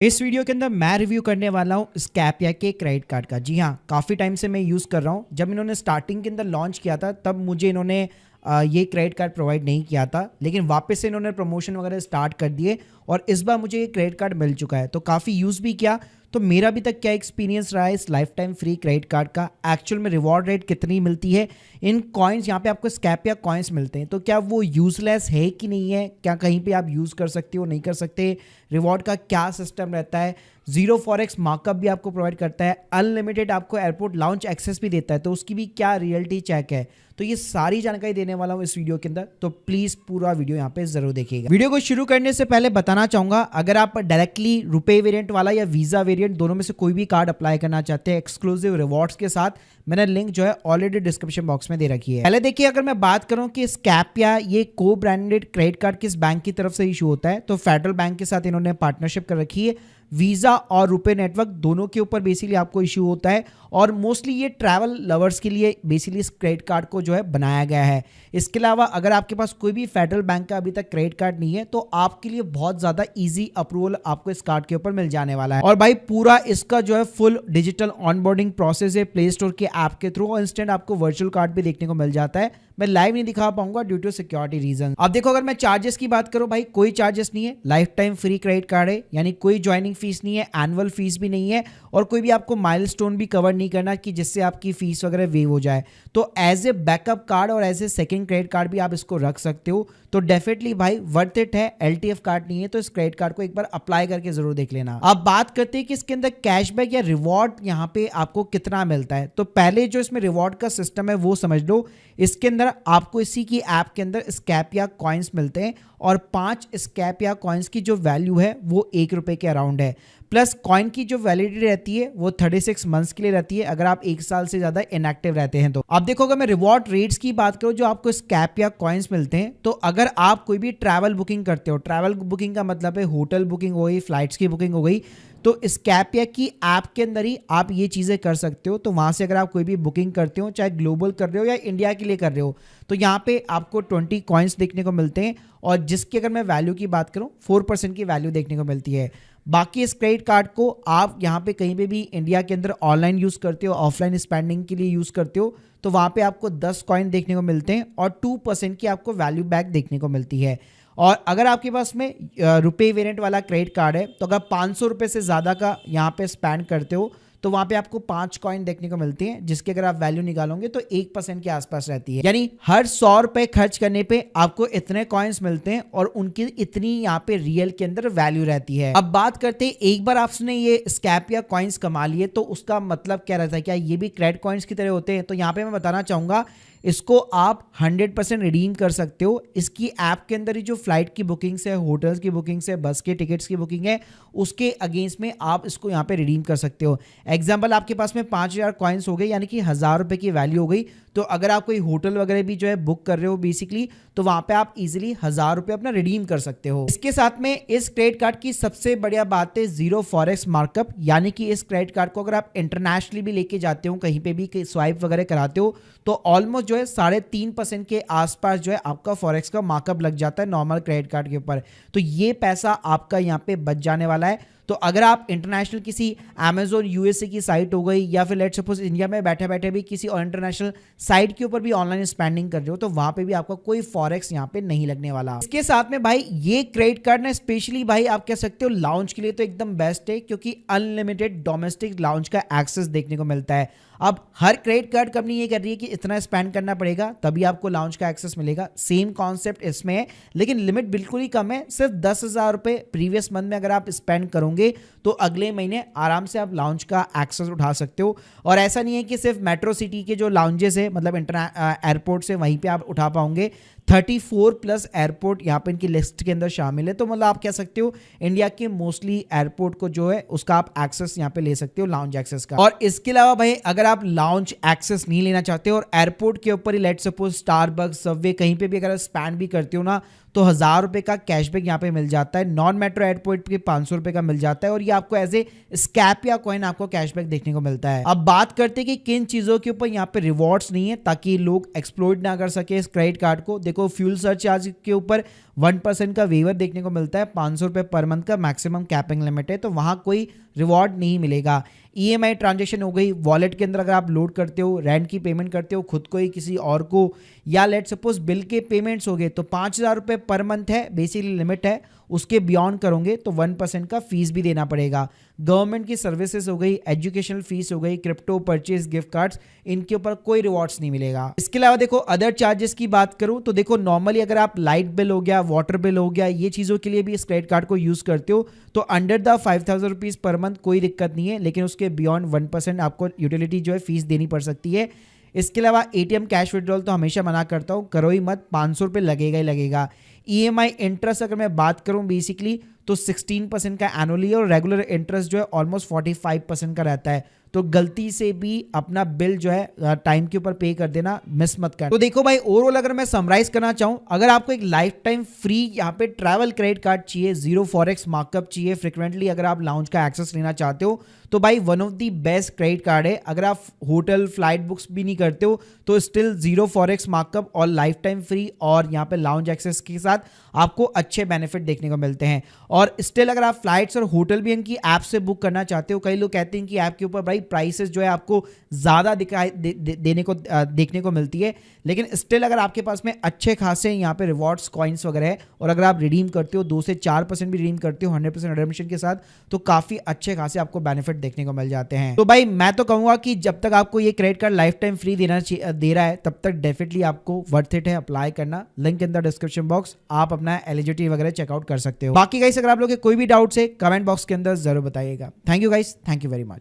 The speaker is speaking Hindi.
इस वीडियो के अंदर मैं रिव्यू करने वाला हूँ स्कैपिया के क्रेडिट कार्ड का। जी हाँ, काफ़ी टाइम से मैं यूज़ कर रहा हूँ। जब इन्होंने स्टार्टिंग के अंदर लॉन्च किया था तब मुझे इन्होंने ये क्रेडिट कार्ड प्रोवाइड नहीं किया था, लेकिन वापस से इन्होंने प्रमोशन वगैरह स्टार्ट कर दिए और इस बार मुझे ये क्रेडिट कार्ड मिल चुका है, तो काफ़ी यूज़ भी किया। तो मेरा अभी तक क्या एक्सपीरियंस रहा है इस life time free credit card का, एक्चुअल में रिवॉर्ड रेट कितनी मिलती है, इन कॉइन्स यहाँ पे आपको स्कैपिया कॉइन्स मिलते हैं तो क्या वो यूजलेस है कि नहीं है, क्या कहीं पे आप यूज़ कर सकते हो नहीं कर सकते, रिवॉर्ड का क्या सिस्टम रहता है, जीरो फॉरेक्स मार्कअप भी आपको प्रोवाइड करता है, अनलिमिटेड आपको एयरपोर्ट लाउंज एक्सेस भी देता है, तो उसकी भी क्या रियलिटी चेक है। तो ये सारी जानकारी देने वाला हूँ इस वीडियो के अंदर, तो प्लीज पूरा वीडियो यहाँ पे जरूर देखिएगा। वीडियो को शुरू करने से पहले बताना चाहूंगा, अगर आप डायरेक्टली रुपए वेरिएंट वाला या वीजा वेरिएंट दोनों में से कोई भी कार्ड अप्लाई करना चाहते हैं एक्सक्लूसिव रिवॉर्ड्स के साथ, मैंने लिंक जो है ऑलरेडी डिस्क्रिप्शन बॉक्स में दे रखी है। पहले देखिए, अगर मैं बात करूं कि स्कैपिया ये को ब्रांडेड क्रेडिट कार्ड किस बैंक की तरफ से इशू होता है, तो फेडरल बैंक के साथ इन्होंने पार्टनरशिप कर रखी है। वीजा और रुपए नेटवर्क दोनों के ऊपर बेसिकली आपको इशू होता है और मोस्टली ये ट्रैवल लवर्स के लिए बेसिकली इस क्रेडिट कार्ड को जो है बनाया गया है। इसके अलावा अगर आपके पास कोई भी फेडरल बैंक का अभी तक क्रेडिट कार्ड नहीं है तो आपके लिए बहुत ज़्यादा इजी अप्रूवल आपको इस कार्ड के ऊपर मिल जाने वाला है। और भाई पूरा इसका जो है फुल डिजिटल ऑनबोर्डिंग प्रोसेस है प्ले स्टोर के ऐप के थ्रू, और इंस्टेंट आपको वर्चुअल कार्ड भी देखने को मिल जाता है। मैं लाइव नहीं दिखा पाऊंगा ड्यू टू सिक्योरिटी रीजन। अब देखो, अगर मैं चार्जेस की बात करूं, भाई कोई चार्जेस नहीं है, life time free credit card है, यानी कोई ज्वाइनिंग फीस नहीं है, एनुअल फीस भी नहीं है, और कोई भी आपको माइलस्टोन भी कवर नहीं करना कि जिससे आपकी फीस वगैरह वेव हो जाए। तो एज ए बैकअप कार्ड और as a second credit card भी आप इसको रख सकते हो, तो डेफिनेटली भाई वर्थ इट है। एलटीएफ कार्ड नहीं है तो इस क्रेडिट कार्ड को एक बार अप्लाई करके जरूर देख लेना। अब बात करते हैं कि इसके अंदर कैशबैक या रिवॉर्ड यहाँ पे आपको कितना मिलता है। तो पहले जो इसमें रिवॉर्ड का सिस्टम है वो समझ लो। इसके अंदर आपको इसी की ऐप के अंदर स्कैपिया कॉइन्स मिलते हैं और 5 स्कैपिया कॉइन्स की जो वैल्यू है वो ₹1 के अराउंड है। प्लस कॉइन की जो वैलिडिटी रहती है वो 36 मंथ्स के लिए रहती है, अगर आप 1 साल से ज्यादा इनएक्टिव रहते हैं तो। अब देखो, अगर मैं रिवॉर्ड रेट्स की बात करूं जो आपको स्कैपिया कॉइन्स मिलते हैं, तो अगर आप कोई भी ट्रैवल बुकिंग करते हो, ट्रैवल बुकिंग का मतलब है होटल बुकिंग हो गई, फ्लाइट्स की बुकिंग हो गई, तो स्कैपिया की ऐप के अंदर ही आप ये चीज़ें कर सकते हो। तो वहाँ से अगर आप कोई भी बुकिंग करते हो, चाहे ग्लोबल कर रहे हो या इंडिया के लिए कर रहे हो, तो यहाँ पे आपको 20 कॉइन्स देखने को मिलते हैं, और जिसकी अगर मैं वैल्यू की बात करूँ 4% की वैल्यू देखने को मिलती है। बाकी इस क्रेडिट कार्ड को आप यहाँ पे कहीं पे भी इंडिया के अंदर ऑनलाइन यूज़ करते हो, ऑफलाइन स्पेंडिंग के लिए यूज़ करते हो, तो वहाँ पे आपको 10 कॉइन देखने को मिलते हैं और 2% की आपको वैल्यू बैक देखने को मिलती है। और अगर आपके पास में रुपए वेरिएंट वाला क्रेडिट कार्ड है, तो अगर 500 रुपये से ज़्यादा का यहाँ पे स्पेंड करते हो तो वहाँ पे आपको 5 कॉइन देखने को मिलती हैं, जिसकी अगर आप वैल्यू निकालोगे तो 1% के आसपास रहती है। यानी हर 100 रुपये खर्च करने पे आपको इतने कॉइन्स मिलते हैं और उनकी इतनी यहाँ पे रियल के अंदर वैल्यू रहती है। अब बात करते हैं, एक बार आपने ये स्कैपिया कॉइन्स कमा लिए तो उसका मतलब क्या रहता है, क्या ये भी क्रेडिट कॉइन्स की तरह होते हैं? तो यहाँ पे मैं बताना चाहूंगा, इसको आप 100% रिडीम कर सकते हो। इसकी ऐप के अंदर ही जो फ्लाइट की बुकिंग्स है, होटल्स की बुकिंग्स है, बस के टिकट्स की बुकिंग है, उसके अगेंस्ट में आप इसको यहाँ पे रिडीम कर सकते हो। एग्जाम्पल, आपके पास में 5000 कॉइन्स हो गए, यानी कि 1000 रुपये की वैल्यू हो गई, तो अगर आप कोई होटल वगैरह भी जो है बुक कर रहे हो बेसिकली, तो वहाँ पे आप इजीली 1000 रुपये अपना रिडीम कर सकते हो। इसके साथ में इस क्रेडिट कार्ड की सबसे बढ़िया बात है जीरो फॉरेक्स मार्कअप, यानी कि इस क्रेडिट कार्ड को अगर आप इंटरनेशनली भी लेके जाते हो, कहीं पे भी स्वाइप वगैरह कराते हो, तो ऑलमोस्ट जो है 3.5% के आसपास जो है आपका फॉरेक्स का मार्कअप लग जाता है नॉर्मल क्रेडिट कार्ड के ऊपर। तो ये पैसा आपका यहाँ पे बच जाने वाला है। तो अगर आप इंटरनेशनल किसी अमेजोन यूएसए की साइट हो गई, या फिर लेट्स सपोज इंडिया में बैठे बैठे भी किसी और इंटरनेशनल साइट के ऊपर भी ऑनलाइन स्पेंडिंग कर रहे हो, तो वहां पे भी आपका कोई फॉरेक्स यहाँ पे नहीं लगने वाला। इसके साथ में भाई ये क्रेडिट कार्ड ना स्पेशली भाई आप कह सकते हो लाउंज के लिए तो एकदम बेस्ट है, क्योंकि अनलिमिटेड डोमेस्टिक लाउंज का एक्सेस देखने को मिलता है। अब हर क्रेडिट कार्ड कंपनी ये कर रही है कि इतना स्पेंड करना पड़ेगा तभी आपको लाउंज का एक्सेस मिलेगा, सेम कॉन्सेप्ट इसमें है, लेकिन लिमिट बिल्कुल ही कम है। सिर्फ 10,000 रुपये प्रीवियस मंथ में अगर आप स्पेंड करोगे तो अगले महीने आराम से आप लाउंज का एक्सेस उठा सकते हो। और ऐसा नहीं है कि सिर्फ मेट्रो सिटी के जो लाउंजेस है, मतलब एयरपोर्ट से वहीं पे आप उठा पाओगे, 34+ एयरपोर्ट यहाँ पे इनकी लिस्ट के अंदर शामिल है। तो मतलब आप कह सकते हो इंडिया के मोस्टली एयरपोर्ट को जो है उसका आप एक्सेस यहाँ पे ले सकते हो, लाउंज एक्सेस का। और इसके अलावा भाई अगर आप लाउंज एक्सेस नहीं लेना चाहते हो और एयरपोर्ट के ऊपर ही लेट्स सपोज स्टारबक्स, सबवे कहीं पे भी अगर स्पेंड भी करते हो ना, तो 1000 रुपये का कैशबैक यहाँ पे मिल जाता है। नॉन मेट्रो एयरपोर्ट पे 500 रुपये का मिल जाता है, और ये आपको एज ए स्कैपिया कॉइन आपको कैशबैक देखने को मिलता है। अब बात करते हैं कि किन चीजों के ऊपर यहाँ पे रिवॉर्ड्स नहीं है ताकि लोग एक्सप्लॉइट ना कर सके इस क्रेडिट कार्ड को। देखो फ्यूल सरचार्ज के ऊपर 1% का वेवर देखने को मिलता है, 500 रुपये पर मंथ का मैक्सिमम कैपिंग लिमिट है, तो वहाँ कोई रिवॉर्ड नहीं मिलेगा। EMI ट्रांजेक्शन हो गई, वॉलेट के अंदर अगर आप लोड करते हो, रेंट की पेमेंट करते हो खुद को ही किसी और को, या लेट सपोज बिल के पेमेंट्स हो गए, तो 5,000 रुपये पर मंथ है बेसिकली लिमिट है, उसके बियॉन्ड करोगे तो 1% का फीस भी देना पड़ेगा। गवर्नमेंट की सर्विसेज हो गई, एजुकेशनल फीस हो गई, क्रिप्टो परचेज, गिफ्ट कार्ड्स, इनके ऊपर कोई रिवॉर्ड्स नहीं मिलेगा। इसके अलावा देखो अदर चार्जेस की बात करूं तो देखो नॉर्मली अगर आप लाइट बिल हो गया, वाटर बिल हो गया, ये चीज़ों के लिए भी इस क्रेडिट कार्ड को यूज़ करते हो तो under the 5,000 rupees per month कोई दिक्कत नहीं है, लेकिन उसके बियॉन्ड 1% आपको यूटिलिटी जो है फीस देनी पड़ सकती है। इसके अलावा ATM कैश विड्रॉल तो हमेशा मना करता हूँ, करो ही मत, 500 रुपये लगेगा ही लगेगा। EMI इंटरेस्ट अगर मैं बात करूं बेसिकली तो 16% का एनुअली और रेगुलर इंटरेस्ट जो है ऑलमोस्ट 45% का रहता है, तो गलती से भी अपना बिल जो है टाइम के ऊपर पे कर देना, मिस मत कर। तो देखो भाई ओवरऑल अगर मैं समराइज करना चाहूं, अगर आपको एक लाइफ टाइम फ्री यहाँ पे ट्रैवल क्रेडिट कार्ड चाहिए, 0 फॉरेक्स मार्कअप चाहिए, फ्रिक्वेंटली अगर आप लाउंज का एक्सेस लेना चाहते हो तो भाई one of the best credit card है। अगर आप होटल फ्लाइट बुक्स भी नहीं करते हो तो स्टिल 0 फॉरेक्स मार्कअप और लाइफ टाइम फ्री और यहाँ पे लाउंज एक्सेस के साथ आपको अच्छे बेनिफिट देखने को मिलते हैं। और स्टिल अगर आप फ्लाइट्स और होटल भी इनकी ऐप से बुक करना चाहते हो, कई लोग कहते हैं कि ऐप के ऊपर भाई प्राइसेस जो है आपको ज़्यादा दिखाई देने को देखने को मिलती है, लेकिन स्टिल अगर आपके पास में अच्छे खासे यहाँ पे रिवॉर्ड्स कॉइन्स वगैरह है और अगर आप रिडीम करते हो 2 से 4% भी रिडीम करते हो 100% रिडीमशन के साथ, तो काफ़ी अच्छे खासे आपको बेनिफिट देखने को मिल जाते हैं। तो भाई मैं तो कहूँगा कि जब तक आपको ये credit card life time free दे रहा है तब तक डेफिनेटली आपको वर्थ इट है अप्लाई करना। Link in the description box, आप अपना एलिजिबिलिटी वगैरह चेकआउट कर सकते हो। बाकी गाइस अगर आप लोग के कोई भी डाउट्स है कमेंट बॉक्स के अंदर जरूर बताइएगा। Thank you guys, thank you very much.